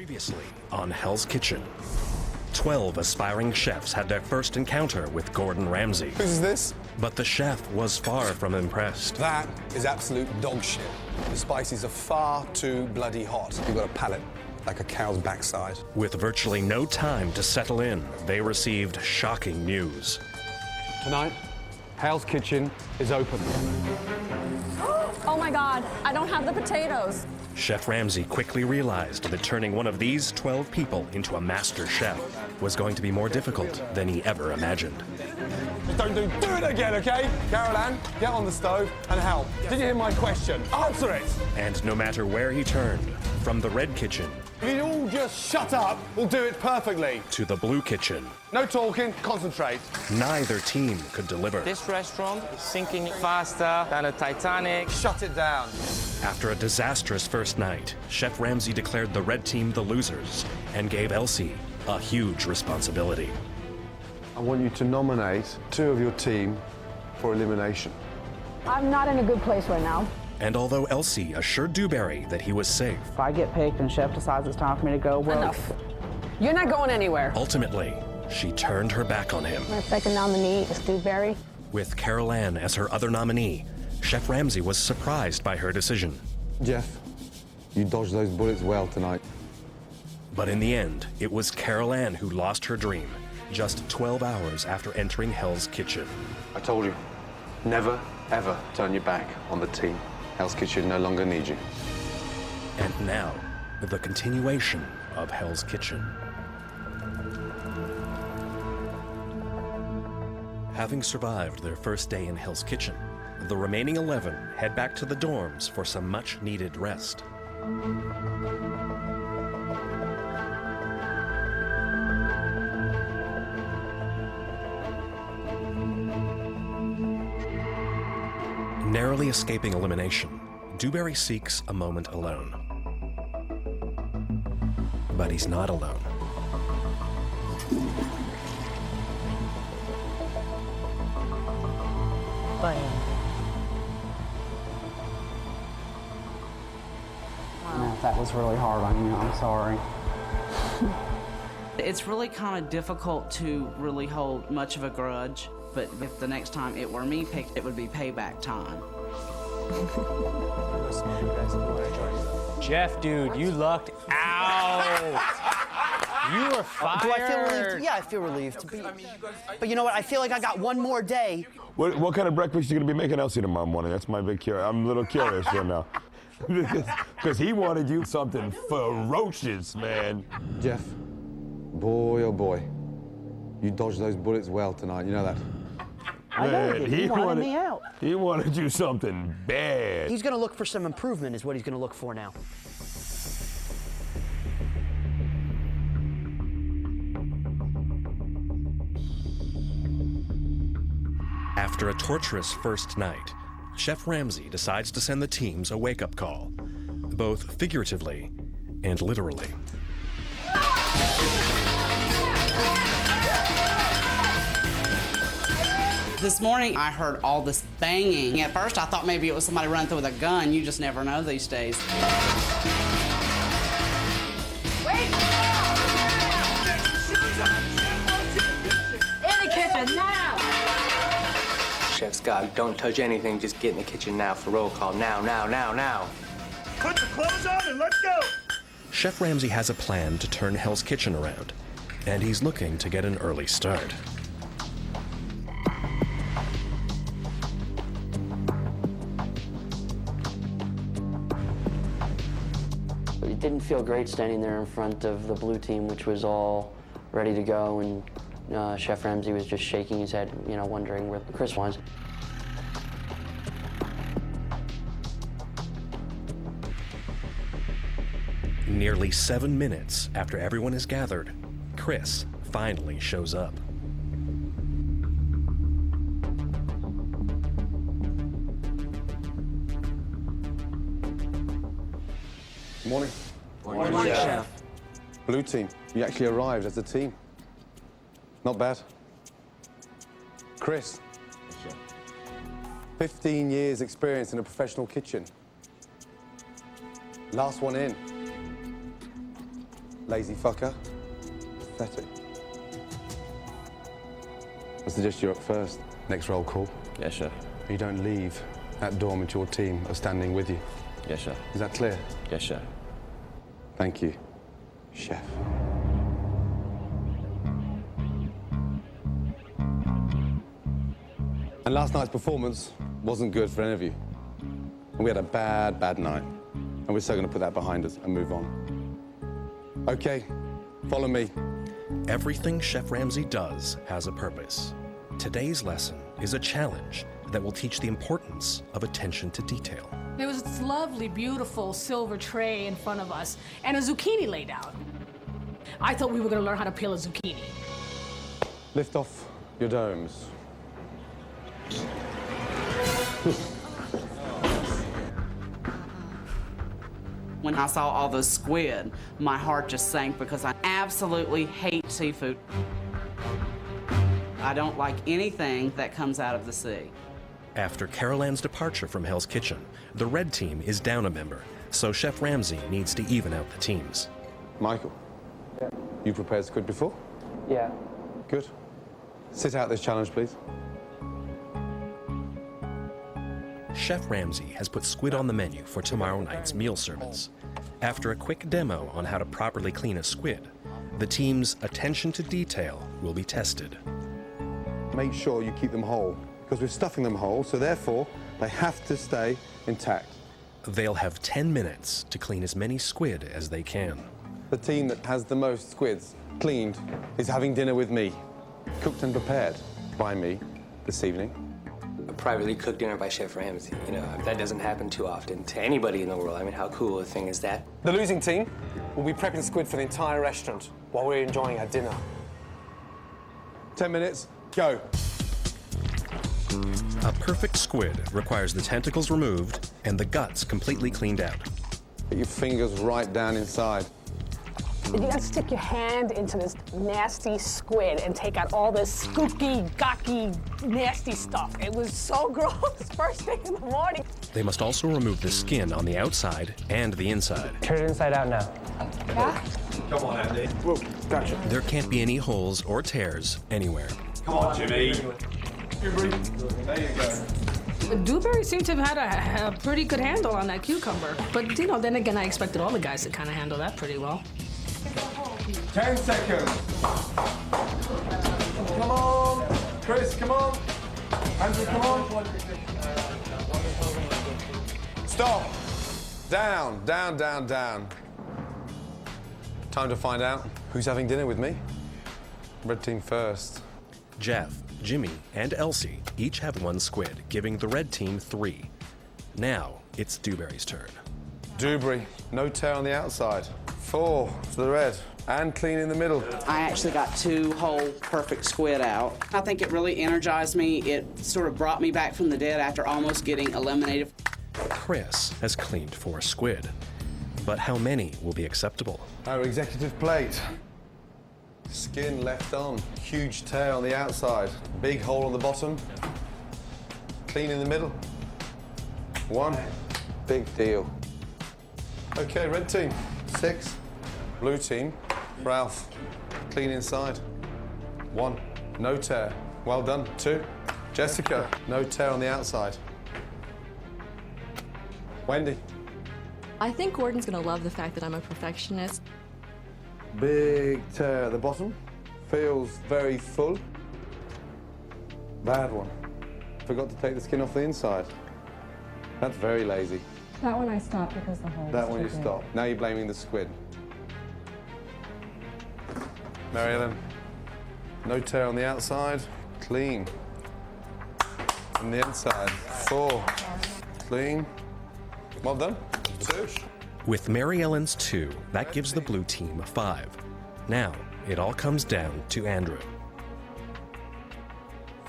Previously on Hell's Kitchen, 12 aspiring chefs had their first encounter with Gordon Ramsay. Whose is this? But the chef was far from impressed. That is absolute dog shit. The spices are far too bloody hot. You've got a palate like a cow's backside. With virtually no time to settle in, they received shocking news. Tonight, Hell's Kitchen is open. Oh my God, I don't have the potatoes. Chef Ramsay quickly realized that turning one of these 12 people into a master chef was going to be more difficult than he ever imagined. Don't do it again, okay? Carol Ann, get on the stove and help. Did you hear my question? Answer it! And no matter where he turned, from the red kitchen If you all just shut up, we'll do it perfectly. to the blue kitchen, No talking, concentrate. neither team could deliver. This restaurant is sinking faster than a Titanic. Shut it down. After a disastrous first night, Chef Ramsay declared the red team the losers and gave Elsie a huge responsibility. I want you to nominate 2 of your team for elimination. I'm not in a good place right now. And although Elsie assured Dewberry that he was safe, If I get picked and Chef decides it's time for me to go, well, Enough. You're not going anywhere. ultimately, she turned her back on him. My second nominee is Dewberry. With Carol Ann as her other nominee, Chef Ramsay was surprised by her decision. Jeff, you dodged those bullets well tonight. But in the end, it was Carol Ann who lost her dream, just 12 hours after entering Hell's Kitchen. I told you, never, ever turn your back on the team. Hell's Kitchen no longer needs you. And now, the continuation of Hell's Kitchen. Having survived their first day in Hell's Kitchen, the remaining 11 head back to the dorms for some much-needed rest. Narrowly escaping elimination, Dewberry seeks a moment alone. But he's not alone. man, that was really hard on you. I'm sorry. It's really kind of difficult to really hold much of a grudge, but if the next time it were me picked, it would be payback time. Jeff, dude, you lucked out. You were fired. Do I feel relieved? Yeah, I feel relieved. But you know what? I feel like I got one more day. What kind of breakfast you gonna be making Elsie tomorrow morning? That's my big curiosity. I'm a little curious right now. Because he wanted you something ferocious, man. Jeff, boy, oh boy, you dodged those bullets well tonight. You know that. I know Man, he wanted me out. He wanted you something bad. He's going to look for some improvement is what he's going to look for now. After a torturous first night, Chef Ramsay decides to send the teams a wake-up call, both figuratively and literally. This morning, I heard all this banging. At first, I thought maybe it was somebody running through with a gun. You just never know these days. In the kitchen now! Chef Scott, don't touch anything. Just get in the kitchen now for roll call. Now, now, now, now. Put the clothes on and let's go! Chef Ramsay has a plan to turn Hell's Kitchen around, and he's looking to get an early start. It didn't feel great standing there in front of the blue team, which was all ready to go, and Chef Ramsay was just shaking his head, you know, wondering where Chris was. Nearly 7 minutes after everyone is gathered, Chris finally shows up. Morning. Morning, Chef. Blue team, you actually arrived as a team. Not bad. Chris. 15 years experience in a professional kitchen. Last one in. Lazy fucker. Pathetic. I suggest you're up first. Next roll call. Yes, chef. You don't leave that dorm until your team are standing with you. Yes, chef. Is that clear? Yes, chef. Thank you, chef. And last night's performance wasn't good for any of you. And we had a bad, bad night. And we're so going to put that behind us and move on. Okay, follow me. Everything Chef Ramsay does has a purpose. Today's lesson is a challenge that will teach the importance of attention to detail. There was this lovely, beautiful silver tray in front of us and a zucchini laid out. I thought we were going to learn how to peel a zucchini. Lift off your domes. When I saw all the squid, my heart just sank because I absolutely hate seafood. I don't like anything that comes out of the sea. After Carol Ann's departure from Hell's Kitchen, the red team is down a member, so Chef Ramsay needs to even out the teams. Michael, you prepared squid before? Yeah. Good. Sit out this challenge, please. Chef Ramsay has put squid on the menu for tomorrow night's meal service. After a quick demo on how to properly clean a squid, the team's attention to detail will be tested. Make sure you keep them whole, because we're stuffing them whole, so therefore they have to stay intact. They'll have 10 minutes to clean as many squid as they can. The team that has the most squids cleaned is having dinner with me, cooked and prepared by me this evening. A privately cooked dinner by Chef Ramsay. You know, that doesn't happen too often to anybody in the world. I mean, how cool a thing is that? The losing team will be prepping squid for the entire restaurant while we're enjoying our dinner. 10 minutes, go. A perfect squid requires the tentacles removed and the guts completely cleaned out. Get your fingers right down inside. You gotta stick your hand into this nasty squid and take out all this skooky, gawky, nasty stuff. It was so gross first thing in the morning. They must also remove the skin on the outside and the inside. Turn it inside out now. Yeah? Come on, Andy. Whoa, gotcha. There can't be any holes or tears anywhere. Come on, Jimmy. There you go. Dewberry seemed to have had a pretty good handle on that cucumber. But, you know, then again, I expected all the guys to kind of handle that pretty well. 10 seconds. Come on. Chris, come on. Andrew, come on. Stop. Down, down, down, down. Time to find out who's having dinner with me. Red team first. Jeff, Jimmy, and Elsie each have one squid, giving the red team 3. Now it's Dewberry's turn. Dewberry, no tear on the outside. 4 for the red. And clean in the middle. I actually got 2 whole perfect squid out. I think it really energized me. It sort of brought me back from the dead after almost getting eliminated. Chris has cleaned 4 squid. But how many will be acceptable? Our executive plate. Skin left on. Huge tear on the outside. Big hole on the bottom. Clean in the middle. 1. Big deal. Okay, red team. 6. Blue team. Ralph. Clean inside. 1. No tear. Well done. 2. Jessica. No tear on the outside. Wendy. I think Gordon's gonna love the fact that I'm a perfectionist. Big tear at the bottom. Feels very full. Bad one. Forgot to take the skin off the inside. That's very lazy. That one I stopped because the hole. That one you stop. Now you're blaming the squid. Mary Ellen. No tear on the outside. Clean. On the inside. 4. Clean. Well done. 2. With Mary Ellen's 2, that gives the blue team a 5. Now, it all comes down to Andrew.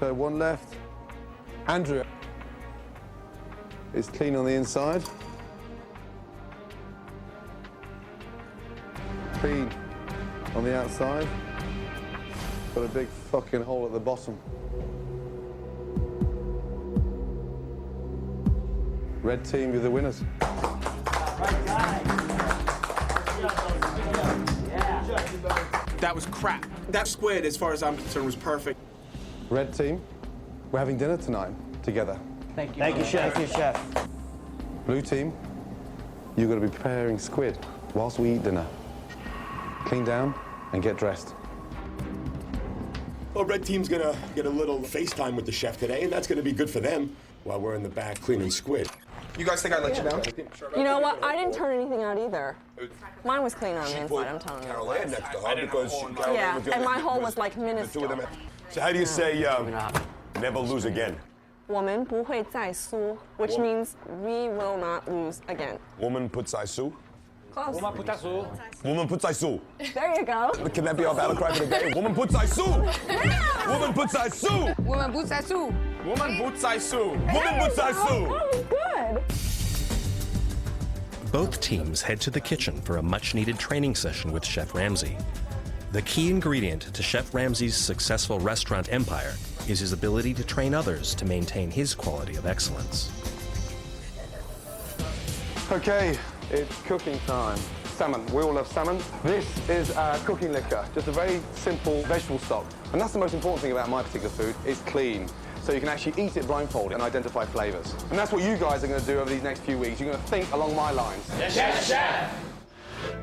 So 1 left. Andrew is clean on the inside. Clean on the outside. Got a big fucking hole at the bottom. Red team, you're the winners. Yeah. That was crap. That squid, as far as I'm concerned, was perfect. Red team, we're having dinner tonight together. Thank you. Thank you, Chef. Thank you, Chef. Blue team, you've got to be preparing squid whilst we eat dinner. Clean down and get dressed. Well, red team's gonna get a little FaceTime with the chef today, and that's gonna be good for them while we're in the back cleaning squid. You guys think I let you down? You know what? I didn't turn anything out either. Mine was clean on the inside, I'm telling you. Carol Ann next to her because Carol Yeah, Ann was and my hole was like minuscule. So how do you say never lose again? 我们不会再输, which means we will not lose again. Woman put sai su? Close. Woman put sai su. There you go. Can that be our battle cry for the day? Woman put sai su. Woman put sai su. Woman boots at Sue. Woman boots I sue. Woman put sai su. That was good. Both teams head to the kitchen for a much-needed training session with Chef Ramsay. The key ingredient to Chef Ramsay's successful restaurant empire is his ability to train others to maintain his quality of excellence. Okay, it's cooking time. Salmon, we all love salmon. This is our cooking liquor, just a very simple vegetable stock. And that's the most important thing about my particular food, it's clean. So you can actually eat it blindfolded and identify flavors. And that's what you guys are gonna do over these next few weeks. You're gonna think along my lines. Yes, chef!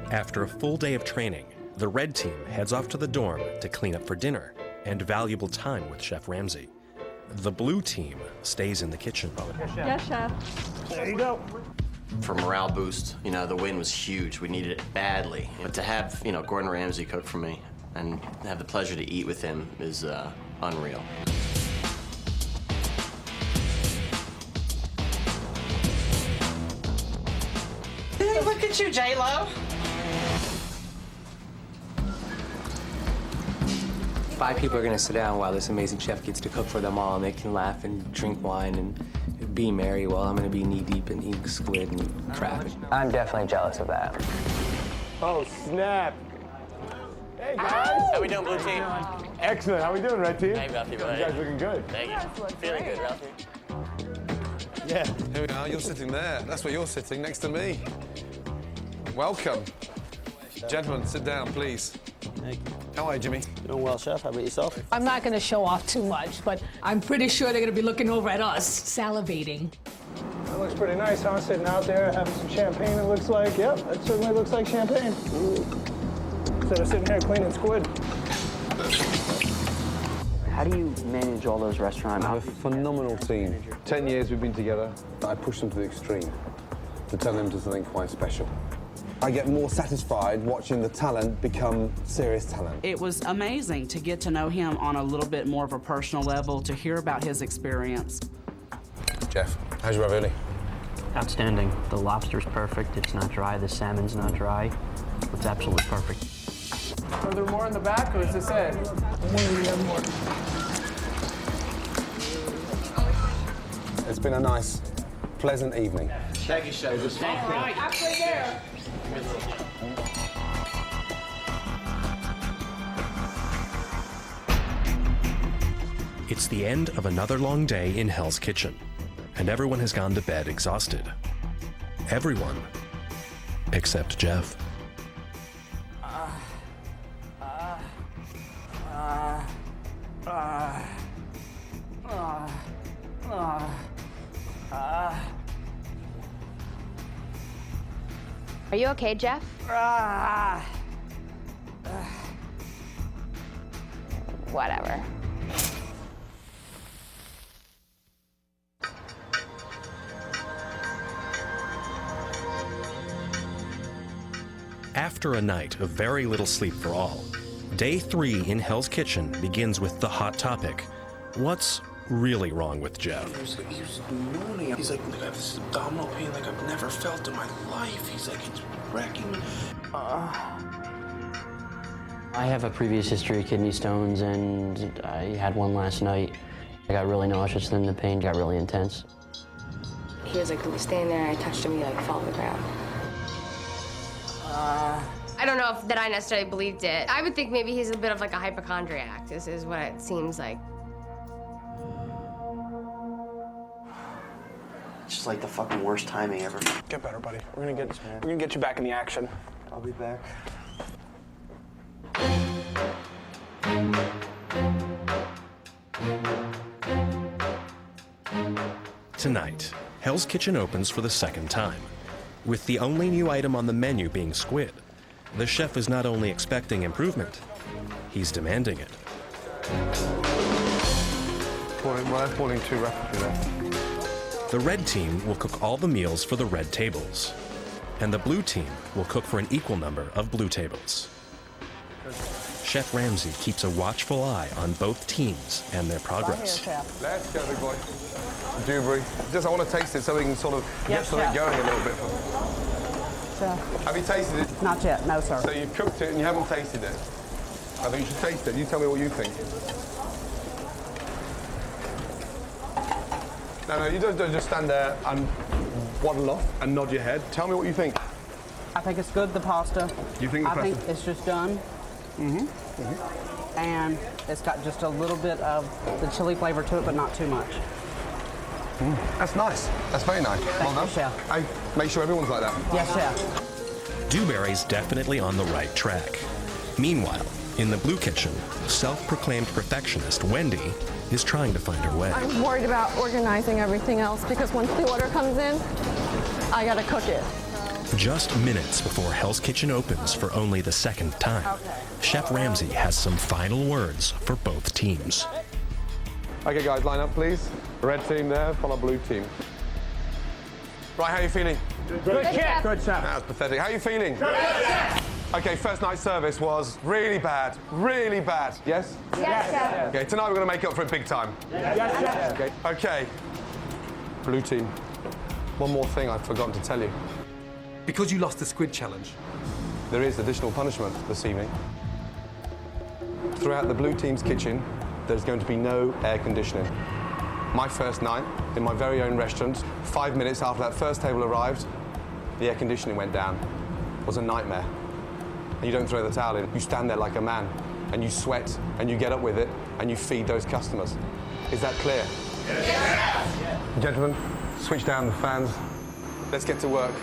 After a full day of training, the red team heads off to the dorm to clean up for dinner and valuable time with Chef Ramsay. The blue team stays in the kitchen. Yes, chef. There you go. For morale boost, you know, the win was huge. We needed it badly. But to have, you know, Gordon Ramsay cook for me and have the pleasure to eat with him is unreal. Hey, look at you, J-Lo. Five people are gonna sit down while this amazing chef gets to cook for them all, and they can laugh and drink wine and be merry while I'm gonna be knee-deep in eating squid and traffic. I'm definitely jealous of that. Oh, snap. Hey, guys. How we doing, blue team? Excellent. How we doing, red team? Hey, Ralphie, You guys looking good. Thank you. Feeling good, Ralphie. Yeah. Here we are, you're sitting there. That's where you're sitting, next to me. Welcome. Gentlemen, sit down, please. Thank you. How are you, Jimmy? Doing well, Chef. How about yourself? I'm not going to show off too much, but I'm pretty sure they're going to be looking over at us, salivating. That looks pretty nice, huh? Sitting out there having some champagne, it looks like. Yep, that certainly looks like champagne. Instead of sitting here cleaning squid. How do you manage all those restaurants? I have a phenomenal team. 10 years we've been together. I push them to the extreme to turn them into something quite special. I get more satisfied watching the talent become serious talent. It was amazing to get to know him on a little bit more of a personal level, to hear about his experience. Jeff, how's your ravioli? Outstanding. The lobster's perfect. It's not dry. The salmon's not dry. It's absolutely perfect. Are there more in the back, or is this it? It's been a nice, pleasant evening. Thank you, chef. All right. Halfway there. It's the end of another long day in Hell's Kitchen, and everyone has gone to bed exhausted. Everyone except Jeff. Are you okay, Jeff? Whatever. After a night of very little sleep for all, day 3 in Hell's Kitchen begins with the hot topic. What's really wrong with Jeff? He was moaning. He's like, I have this abdominal pain like I've never felt in my life. He's like, it's wrecking me. I have a previous history of kidney stones, and I had one last night. I got really nauseous, then the pain got really intense. He was like standing there, I touched him, he like fell on the ground. I don't know if that I necessarily believed it. I would think maybe he's a bit of like a hypochondriac. This is what it seems like. It's just like the fucking worst timing ever. Get better, buddy. We're gonna get you back in the action. I'll be back. Tonight, Hell's Kitchen opens for the second time. With the only new item on the menu being squid, the chef is not only expecting improvement, he's demanding it. Boiling too rapidly there. The red team will cook all the meals for the red tables, and the blue team will cook for an equal number of blue tables. Chef Ramsay keeps a watchful eye on both teams and their progress. Let's go, big boy. Dewberry. Just, I want to taste it so we can sort of get something going a little bit. Have you tasted it? Not yet, no, sir. So you've cooked it and you haven't tasted it. I think you should taste it. You tell me what you think. No, you don't just stand there and waddle off and nod your head. Tell me what you think. I think it's good, the pasta. You think the pasta? I think it's just done. And it's got just a little bit of the chili flavor to it, but not too much. That's nice. That's very nice. Thank you, Chef. Hey, make sure everyone's like that. Yes, Chef. Dewberry's definitely on the right track. Meanwhile, in the blue kitchen, self-proclaimed perfectionist Wendy is trying to find her way. I'm worried about organizing everything else because once the order comes in, I gotta cook it. Just minutes before Hell's Kitchen opens for only the second time, Chef Ramsay has some final words for both teams. Okay, guys, line up, please. Red team there, follow blue team. Right, how are you feeling? Good chef. Good chef. That was pathetic. How are you feeling? Okay, first night service was really bad. Really bad. Yes? Yes, chef. Okay, tonight we're going to make up for it big time. Yes, chef. Okay. Okay. Blue team. One more thing I've forgotten to tell you. Because you lost the squid challenge, there is additional punishment this evening. Throughout the blue team's kitchen, there's going to be no air conditioning. My first night in my very own restaurant, 5 minutes after that first table arrived, the air conditioning went down. It was a nightmare. And you don't throw the towel in. You stand there like a man, and you sweat, and you get up with it, and you feed those customers. Is that clear? Yes. Gentlemen, switch down the fans. Let's get to work.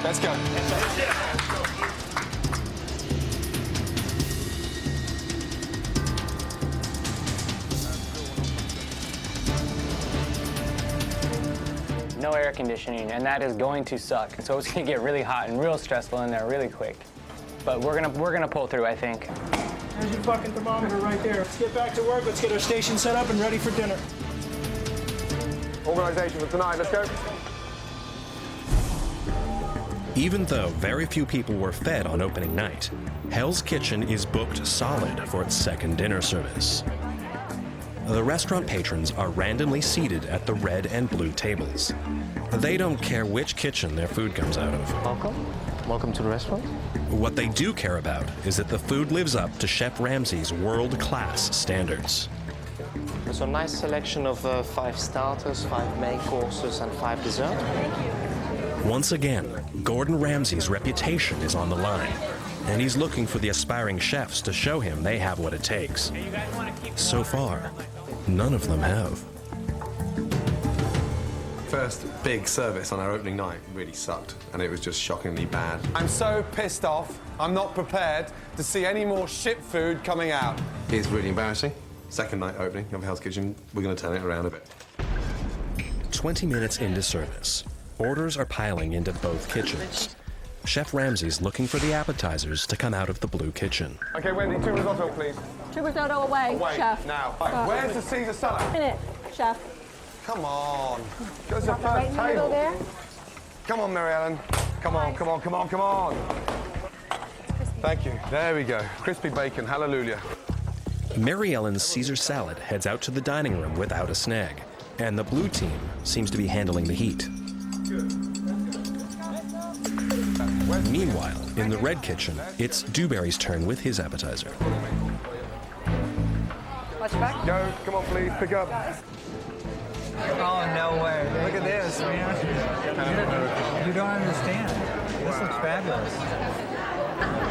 Let's go. No air conditioning, and that is going to suck. So it's gonna get really hot and real stressful in there really quick. But we're gonna pull through, I think. There's your fucking thermometer right there. Let's get back to work. Let's get our station set up and ready for dinner. Organization for tonight, let's go. Even though very few people were fed on opening night, Hell's Kitchen is booked solid for its second dinner service. The restaurant patrons are randomly seated at the red and blue tables. They don't care which kitchen their food comes out of. Welcome to the restaurant. What they do care about is that the food lives up to Chef Ramsay's world-class standards. There's a nice selection of 5 starters, 5 main courses, and 5 desserts. Once again, Gordon Ramsay's reputation is on the line, and he's looking for the aspiring chefs to show him they have what it takes. So far, none of them have. First big service on our opening night really sucked, and it was just shockingly bad. I'm so pissed off, I'm not prepared to see any more shit food coming out. It's really embarrassing. Second night opening of Hell's Kitchen, we're going to turn it around a bit. 20 minutes into service, orders are piling into both kitchens. Chef Ramsay's looking for the appetizers to come out of the blue kitchen. Okay, Wendy, 2 risotto, please. 2 risotto away, chef. Now. Where's the Caesar salad? In it, chef. Come on. Go to the first Right in the middle table. there. Come on, Mary Ellen. Come on, come on, come on, come on. Thank you. There we go. Crispy bacon, hallelujah. Mary Ellen's Caesar salad heads out to the dining room without a snag, and the blue team seems to be handling the heat. Meanwhile, in the red kitchen, it's Dewberry's turn with his appetizer. Watch back. Go, come on, please, pick up. Oh, no way. Look at this, man. You don't understand. This looks fabulous.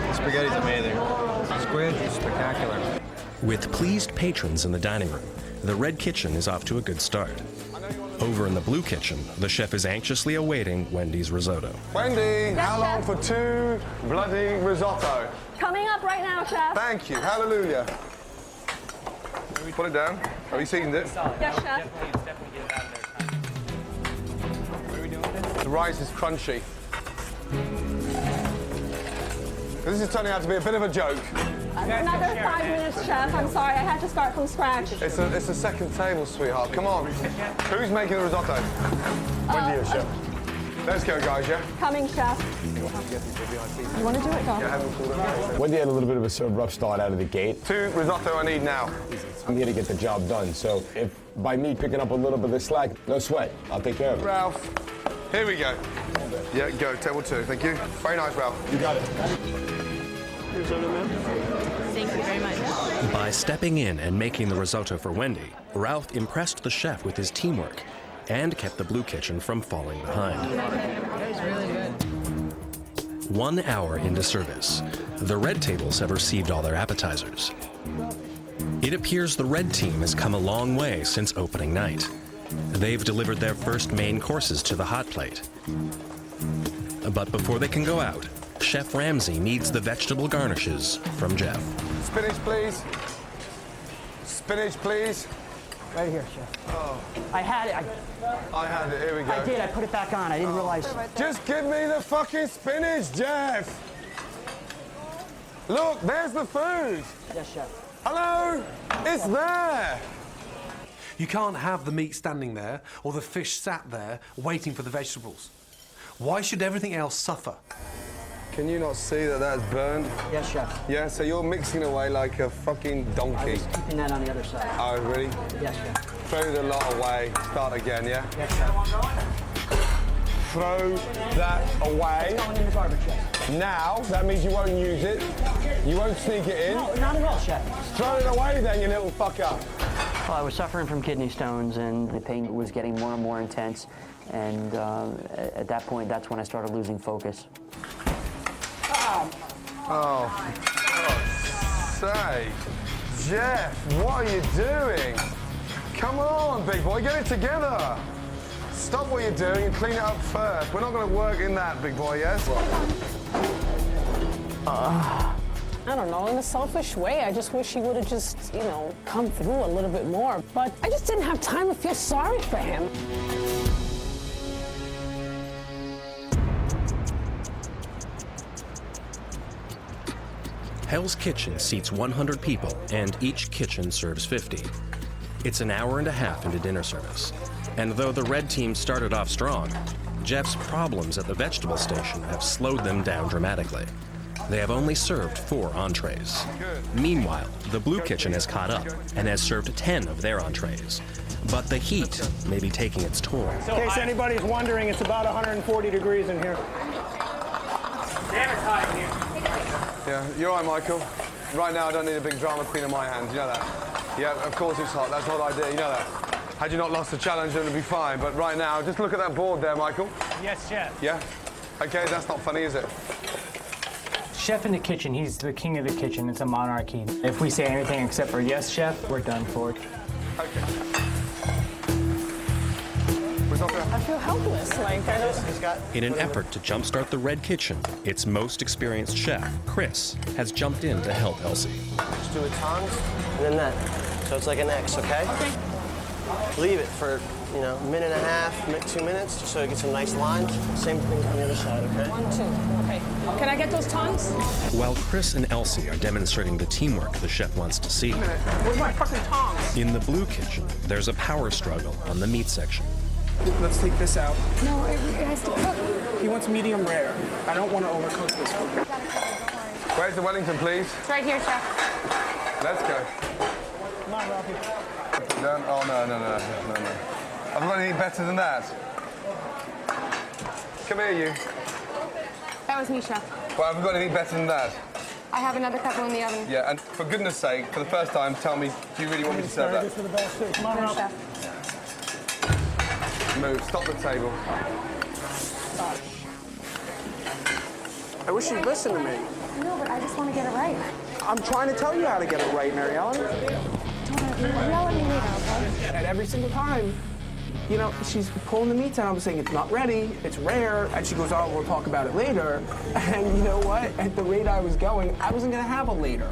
The spaghetti's amazing. The squid is spectacular. With pleased patrons in the dining room, the red kitchen is off to a good start. Over in the blue kitchen, the chef is anxiously awaiting Wendy's risotto. Wendy, how long for 2 bloody risotto? Coming up right now, chef. Thank you, hallelujah. Put it down. Have you seasoned it? Yes, chef. rice is crunchy. This is turning out to be a bit of a joke. Another 5 minutes, Chef. I'm sorry, I had to start from scratch. It's a second table, sweetheart. Come on. Who's making the risotto? Wendy, Chef. Let's go, guys, yeah? Coming, Chef. You want to do it, though? Wendy had a little bit of a rough start out of the gate. 2 risotto I need now. I'm here to get the job done, so if by me picking up a little bit of the slack, no sweat. I'll take care of it. Ralph, here we go. Yeah, go, table 2. Thank you. Very nice, Ralph. You got it. Thank you very much. By stepping in and making the risotto for Wendy, Ralph impressed the chef with his teamwork and kept the Blue Kitchen from falling behind. That was really good. 1 hour into service, the red tables have received all their appetizers. It appears the red team has come a long way since opening night. They've delivered their first main courses to the hot plate. But before they can go out, Chef Ramsay needs the vegetable garnishes from Jeff. Spinach, please. Spinach, please. Right here, Chef. Oh. I had it. I had it. Here we go. I did. I put it back on. I didn't realize. Just give me the fucking spinach, Jeff. Look, there's the food. Yes, Chef. Hello? It's there. You can't have the meat standing there or the fish sat there waiting for the vegetables. Why should everything else suffer? Can you not see that that's burned? Yes, Chef. Yeah, so you're mixing away like a fucking I donkey. was keeping that on the other side. Oh, really? Yes, Chef. Throw the lot away. Start again, yeah? Yes, Chef. Throw that away. It's going in the garbage, Chef. Now, that means you won't use it. You won't sneak it in. No, not at all, Chef. Throw it away then, you little fucker. Well, I was suffering from kidney stones, and the pain was getting more and more intense. And at that point, that's when I started losing focus. Oh, say, Jeff, what are you doing? Come on, big boy, get it together. Stop what you're doing and clean it up first. We're not going to work in that, big boy, yes? I don't know, in a selfish way, I just wish he would have just, come through a little bit more. But I just didn't have time to feel sorry for him. Hell's Kitchen seats 100 people, and each kitchen serves 50. It's an hour and a half into dinner service. And though the red team started off strong, Jeff's problems at the vegetable station have slowed them down dramatically. They have only served 4 entrees. Meanwhile, the Blue Kitchen has caught up and has served 10 of their entrees. But the heat may be taking its toll. In case anybody's wondering, it's about 140 degrees in here. Damn, it's hot in here. Yeah, you're right, Michael. Right now, I don't need a big drama queen in my hands, you know that? Yeah, of course it's hot, that's what I do, you know that? Had you not lost the challenge, then it'd be fine, but right now, just look at that board there, Michael. Yes, Chef. Yeah? Okay, that's not funny, is it? Chef in the kitchen, he's the king of the kitchen. It's a monarchy. If we say anything except for yes, Chef, we're done for. Okay. I feel helpless, like I don't... In an effort to jumpstart the Red Kitchen, its most experienced chef, Chris, has jumped in to help Elsie. Just do a tongs and then that. So it's like an X, okay? Okay. Leave it for, a minute and a half, 2 minutes, just so it gets some nice lines. Same thing on the other side, okay? 1, 2, okay. Can I get those tongs? While Chris and Elsie are demonstrating the teamwork the chef wants to see, Where's my fucking tongs? in the Blue Kitchen, there's a power struggle on the meat section. Let's take this out. No, it has to cook. He wants medium rare. I don't want to overcook this food. Where's the Wellington, please? It's right here, Chef. Let's go. Come on, Ralphie. No, oh, no. I've got anything better than that. Come here, you. That was me, Chef. Well, have we got anything better than that? I have another couple in the oven. Yeah, and for goodness sake, for the first time, tell me, do you really want me to serve that? For the best too. Come on, Here, Ralphie. Chef. Move, stop the table. I wish you'd listen to me. No, but I just want to get it right. I'm trying to tell you how to get it right, Mary Ellen. Yell at me later, okay? And every single time, she's pulling the meats out. I'm saying it's not ready, it's rare. And she goes, oh, we'll talk about it later. And you know what? At the rate I was going, I wasn't going to have a later.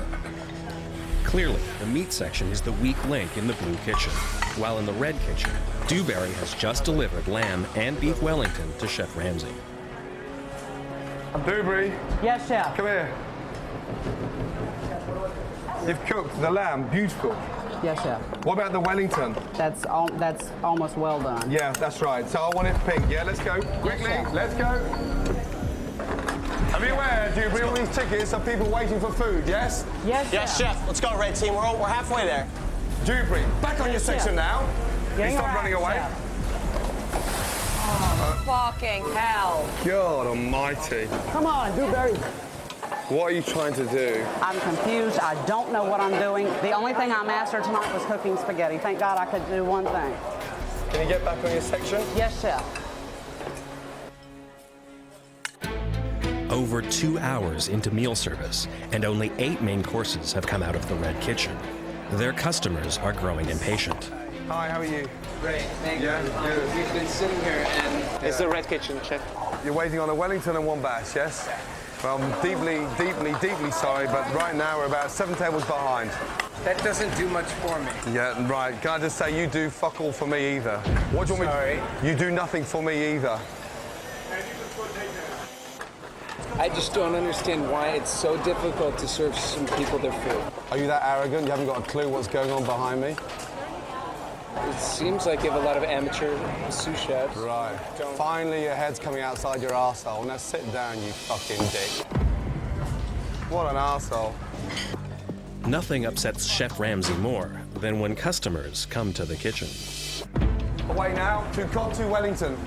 Clearly, the meat section is the weak link in the Blue Kitchen. While in the red kitchen, Dewberry has just delivered lamb and beef Wellington to Chef Ramsay. Dewberry. Yes, chef. Come here. You've cooked the lamb, beautiful. Yes, chef. What about the Wellington? That's almost well done. Yeah, that's right. So I want it pink. Yeah, let's go. Quickly, let's go. Are you aware, Dewberry, all these tickets are people waiting for food, yes? Yes, chef. Let's go, red team. We're halfway there. Dewberry, back on your section now. You stop running away. Fucking hell. God almighty. Come on, Dewberry. What are you trying to do? I'm confused. I don't know what I'm doing. The only thing I mastered tonight was cooking spaghetti. Thank God I could do one thing. Can you get back on your section? Yes, chef. Over 2 hours into meal service, and only 8 main courses have come out of the red kitchen. Their customers are growing impatient. Hi, how are you? Great, thank you. Good. We've been sitting here and it's the red kitchen, chef. You're waiting on a Wellington and 1 bash, yes? Well, I'm deeply sorry, but right now we're about 7 tables behind. That doesn't do much for me. Yeah, right. Can I just say you do fuck all for me either? What do you want me to... You do nothing for me either. I just don't understand why it's so difficult to serve some people their food. Are you that arrogant? You haven't got a clue what's going on behind me? It seems like you have a lot of amateur sous chefs. Right. Finally, your head's coming outside your arsehole. Now sit down, you fucking dick. What an arsehole. Nothing upsets Chef Ramsay more than when customers come to the kitchen. Away now to Cod to Wellington.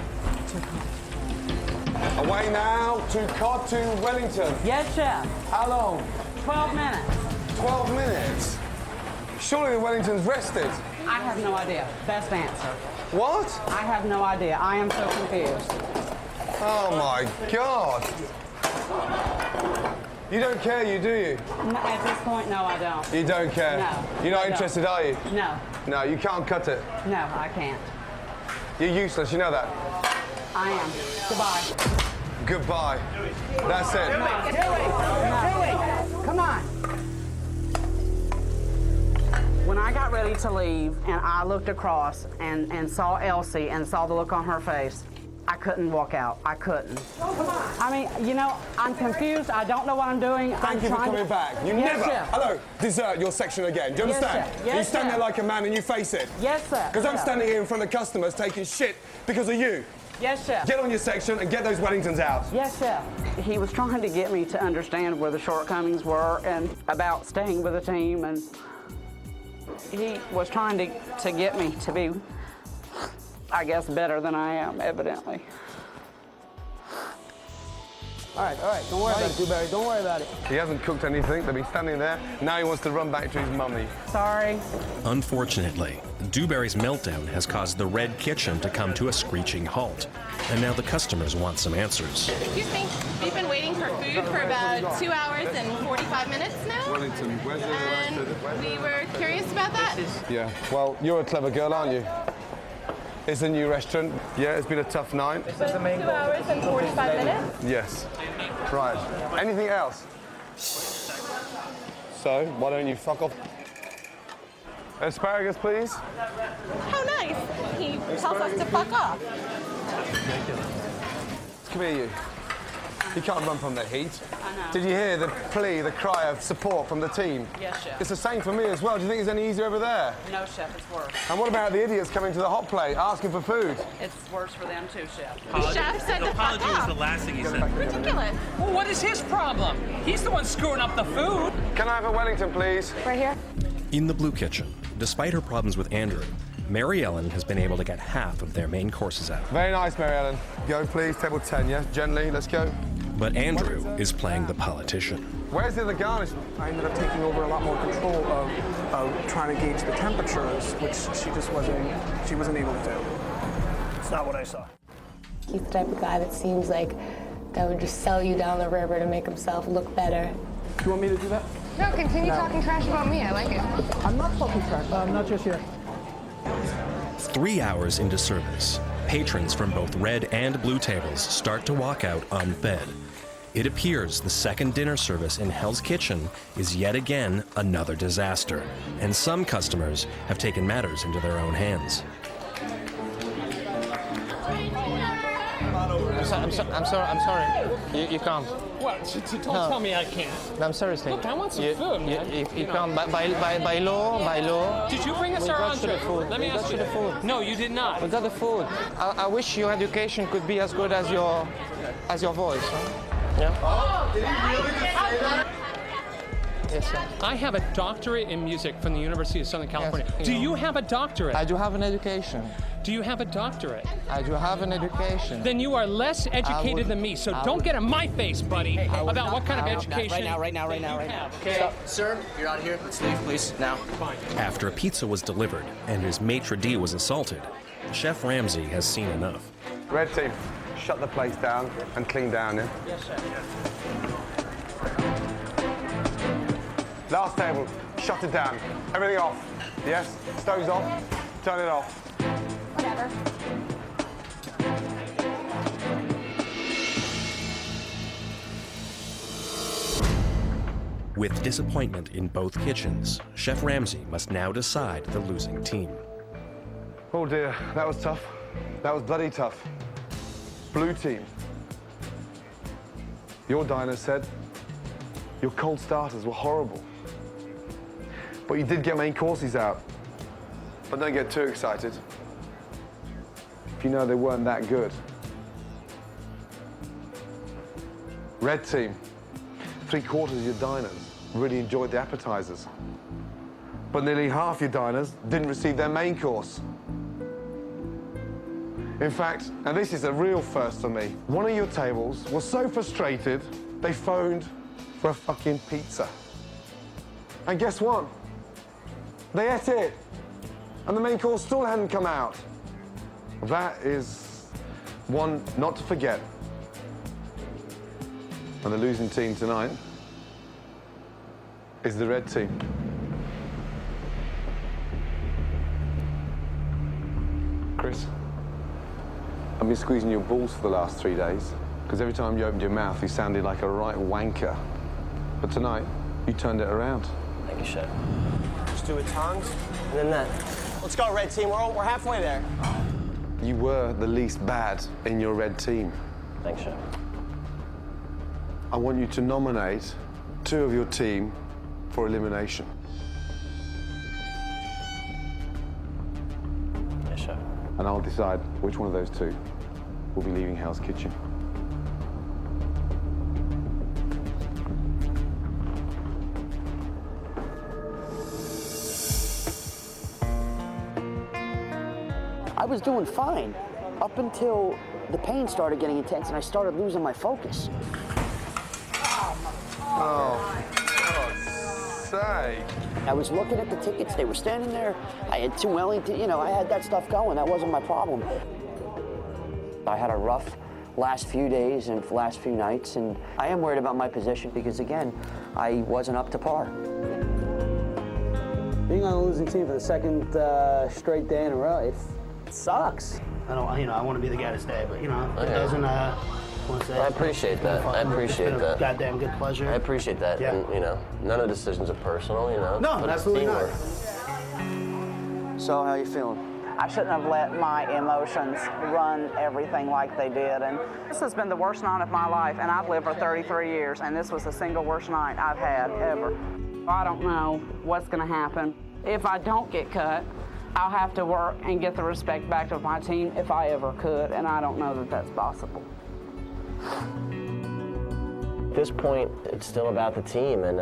Away now to Cod to Wellington. Yes, chef. How long? 12 minutes. 12 minutes? Surely the Wellington's rested. I have no idea. Best answer. What? I have no idea. I am so confused. Oh my God. You don't care, you do you? No, at this point, no, I don't. You don't care? No. You're not I don't. interested, are you? No. No, you can't cut it. No, I can't. You're useless, you know that? I am. Goodbye. Goodbye. That's it. Come on. When I got ready to leave and I looked across and saw Elsie and saw the look on her face, I couldn't walk out. I couldn't. I mean, you know, I'm confused. I don't know what I'm doing. Thank you for coming back. You Yes, never, chef. hello, desert your section again. Do you Yes, understand? chef. Yes, you stand chef. there like a man and you face it. Yes, sir. Because I'm Chef. standing here in front of customers taking shit because of you. Yes, chef. Get on your section and get those Wellingtons out. Yes, chef. He was trying to get me to understand where the shortcomings were and about staying with the team, and he was trying to get me to be, I guess, better than I am, evidently. All right. Don't worry about it, Dewberry. Don't worry about it. He hasn't cooked anything. They've been standing there. Now he wants to run back to his mummy. Sorry. Unfortunately, Dewberry's meltdown has caused the red kitchen to come to a screeching halt. And now the customers want some answers. Excuse me, we've been waiting for food for about 2 hours and 45 minutes now. Wellington, where's the And we were curious about that. Yeah, well, you're a clever girl, aren't you? It's a new restaurant. Yeah, it's been a tough night. 2 hours and 45 minutes. Yes. Right. Anything else? So, why don't you fuck off? Asparagus, please. How nice. He tells us to fuck off. Come here, you. You can't run from the heat. I know. Did you hear the plea, the cry of support from the team? Yes, chef. It's the same for me as well. Do you think it's any easier over there? No, chef, it's worse. And what about the idiots coming to the hot plate asking for food? It's worse for them too, chef. The chef said to fuck off. last thing he said. Ridiculous. Well, what is his problem? He's the one screwing up the food. Can I have a Wellington, please? Right here. In the blue kitchen, despite her problems with Andrew, Mary Ellen has been able to get half of their main courses out. Very nice, Mary Ellen. Go, please. Table 10, yeah? Gently, let's go. But Andrew is playing the politician. Where's the other garnish? I ended up taking over a lot more control of trying to gauge the temperatures, which she wasn't able to do. It's not what I saw. He's the type of guy that seems like that would just sell you down the river to make himself look better. You want me to do that? No, continue talking trash about me. I like it. I'm not talking trash. Not just yet. 3 hours into service, patrons from both red and blue tables start to walk out unfed. It appears the second dinner service in Hell's Kitchen is yet again another disaster, and some customers have taken matters into their own hands. I'm sorry. You can't. What? Don't tell me I can't. No, I'm seriously. Look, I want some food, man. You can't. By law. Did you bring us our entree? Let me ask you. The food. No, you did not. We got the food. I wish your education could be as good as your voice. Huh? Yeah. Yes, sir. I have a doctorate in music from the University of Southern California. Yes, Do you have a doctorate? I do have an education. Do you have a doctorate? I do have an education. Then you are less educated than me, so don't get in my face, buddy, about what kind of education. Right now. Okay. Sir, you're out of here. Let's leave, please, now. Fine. After a pizza was delivered and his maitre d' was assaulted, Chef Ramsay has seen enough. Red team, shut the place down and clean down, yeah? Yes, sir. Last table, shut it down. Everything off. Yes? Stoves off. Turn it off. Whatever. With disappointment in both kitchens, Chef Ramsay must now decide the losing team. Oh dear, that was tough. That was bloody tough. Blue team. Your diner said your cold starters were horrible. But you did get main courses out. But don't get too excited if you know they weren't that good. Red team, 3/4 of your diners really enjoyed the appetizers. But nearly half your diners didn't receive their main course. In fact, and this is a real first for me, one of your tables was so frustrated, they phoned for a fucking pizza. And guess what? They ate it, and the main course still hadn't come out. That is one not to forget. And the losing team tonight is the red team. Chris, I've been squeezing your balls for the last 3 days, because every time you opened your mouth, you sounded like a right wanker. But tonight, you turned it around. Thank you, Chef. Just do it tongs, and then that. Let's go, red team. We're halfway there. You were the least bad in your red team. Thanks, Chef. I want you to nominate 2 of your team for elimination. Yes, Chef. And I'll decide which one of those 2 will be leaving Hell's Kitchen. I was doing fine up until the pain started getting intense and I started losing my focus. Oh, God's sake. I was looking at the tickets, they were standing there. I had 2 Wellington, you know, I had that stuff going. That wasn't my problem. I had a rough last few days and last few nights, and I am worried about my position because, again, I wasn't up to par. Being on the losing team for the second straight day in a row, it sucks. I don't, I want to be the guy to stay, but it doesn't. Want to say. I appreciate that. I appreciate that. Goddamn good pleasure. I appreciate that. Yeah. And, none of the decisions are personal. No, but absolutely not. So, how you feeling? I shouldn't have let my emotions run everything like they did. And this has been the worst night of my life, and I've lived for 33 years, and this was the single worst night I've had ever. I don't know what's going to happen. If I don't get cut, I'll have to work and get the respect back to my team if I ever could, and I don't know that that's possible. At this point, it's still about the team, and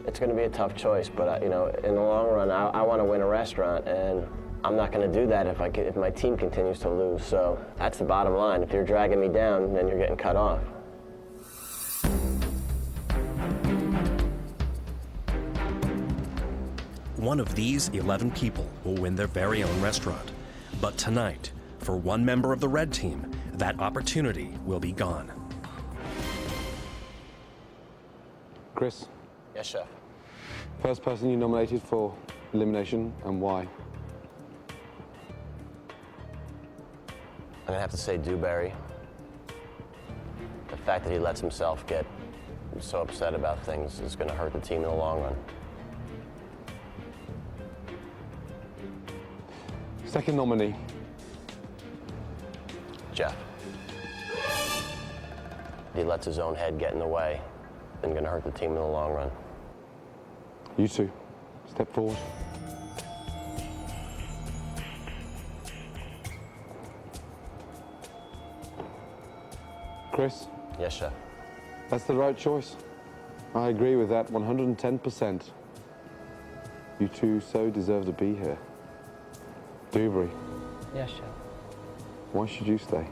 it's going to be a tough choice. But in the long run, I want to win a restaurant, and I'm not going to do that if my team continues to lose. So that's the bottom line. If you're dragging me down, then you're getting cut off. One of these 11 people will win their very own restaurant. But tonight, for one member of the red team, that opportunity will be gone. Chris? Yes, Chef. First person you nominated for elimination, and why? I'm gonna have to say Dewberry. fact that he lets himself get so upset about things is going to hurt the team in the long run. Second nominee. Jeff. He lets his own head get in the way and going to hurt the team in the long run. You two, step forward. Chris? Yes, Chef. That's the right choice. I agree with that 110%. You two so deserve to be here. Dubry, Yes, Chef. why should you stay?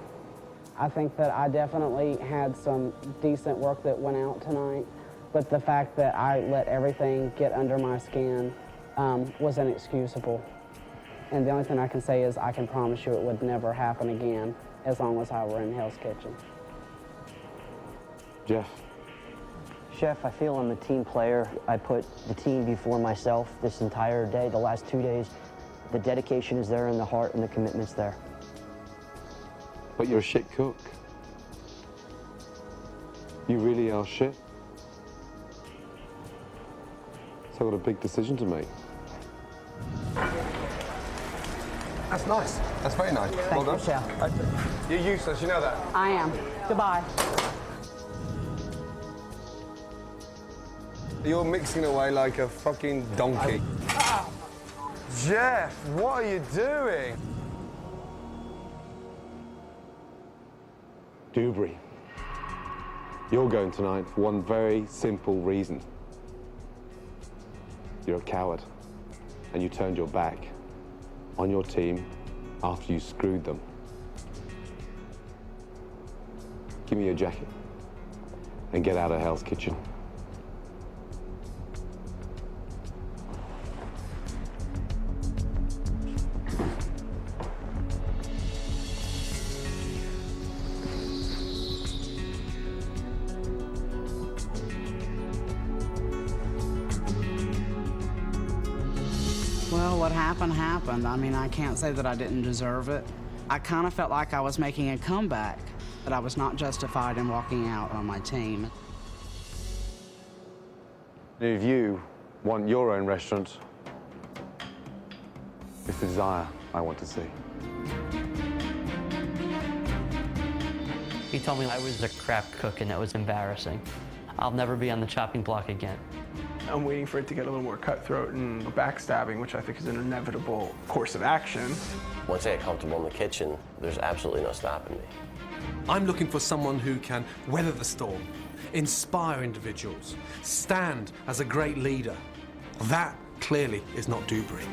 I think that I definitely had some decent work that went out tonight, but the fact that I let everything get under my skin was inexcusable. And the only thing I can say is I can promise you it would never happen again as long as I were in Hell's Kitchen. Jeff? Chef, I feel I'm a team player. I put the team before myself this entire day, the last 2 days. The dedication is there and the heart and the commitment's there. But you're a shit cook. You really are shit. So I've got a big decision to make. That's nice. That's very nice. Thank you, Chef. You're useless, you know that. I am. Goodbye. You're mixing away like a fucking donkey. Jeff, what are you doing? Dubry, you're going tonight for one very simple reason. You're a coward, and you turned your back on your team after you screwed them. Give me your jacket and get out of Hell's Kitchen. Well, what happened, happened. I mean, I can't say that I didn't deserve it. I kind of felt like I was making a comeback, but I was not justified in walking out on my team. If you want your own restaurant, it's the desire I want to see. He told me I was a crap cook and it was embarrassing. I'll never be on the chopping block again. I'm waiting for it to get a little more cutthroat and backstabbing, which I think is an inevitable course of action. Once I get comfortable in the kitchen, there's absolutely no stopping me. I'm looking for someone who can weather the storm, inspire individuals, stand as a great leader. That clearly is not Dubry.